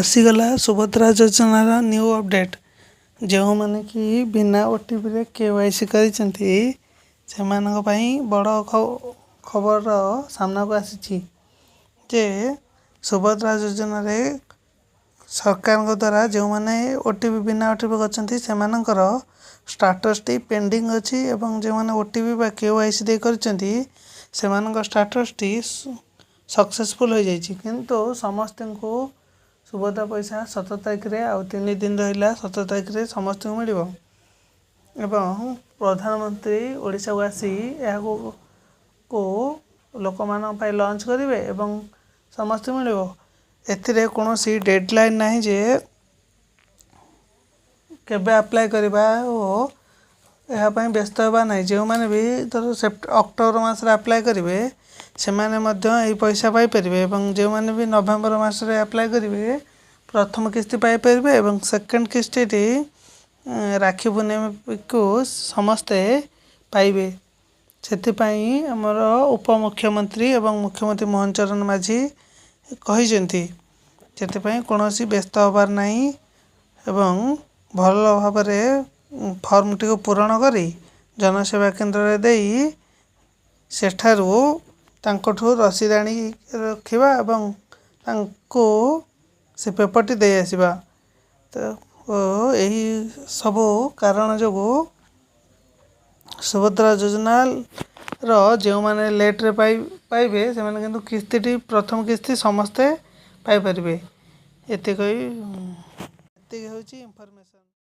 आसीगला सुभद्रा योजनार new update जो मैंने कि बिना ओटीपी केवाईसी करती बड़ खबर सामना को आसी जे सुभद्रा योजना रे सरकार द्वारा जो मैंने ओटीपी बिना ओटीपी कर स्टाटस टी पेंडिंग अच्छी एवं जो मैंने ओटीपी बा केवाईसी दे करछंती स्टाटस टी सक्सेसफुल हो जाइए किंतु समस्त को सुभद्रा पैसा 17 तारिख रे आउ 3 दिन रहा 17 तारिख रे समस्त को मिल एवं प्रधानमंत्री ओडिशा को आसी को लोक मान लॉन्च करेंगे एवं समस्त मिल एथिरे कौन सी डेडलाइन ना जे केबे अप्लाई करवा यापाई व्यस्त होगा ना जो मैंने भी धर अक्टोबर मास अप्लाई करेंगे से मैंने पैसा पाइपर जो मैंने भी नवेम्बर मसरे अप्लाई करेंगे प्रथम किस्ती पाइपर एवं सेकेंड किस्ती राखी पूर्णिमा को समस्ते पाइबे से आमर उपमुख्यमंत्री एवं मुख्यमंत्री मोहन चरण माझी कही कौन व्यस्त होबार नहीं एवं भल भाव फर्म टी पूरण करी जनसेवा केन्द्र रे देई सेठारू तांकोठू रसीद आनी रखिबा एवं तांको से पेपर टी दे आसीबा तो यही सबू कारण जो सुभद्रा योजना जो मैंने लेट रे पाइबे से मैंने किंतु किस्ती प्रथम किस्ती समस्ते पाइपर एति होची इनफॉरमेशन।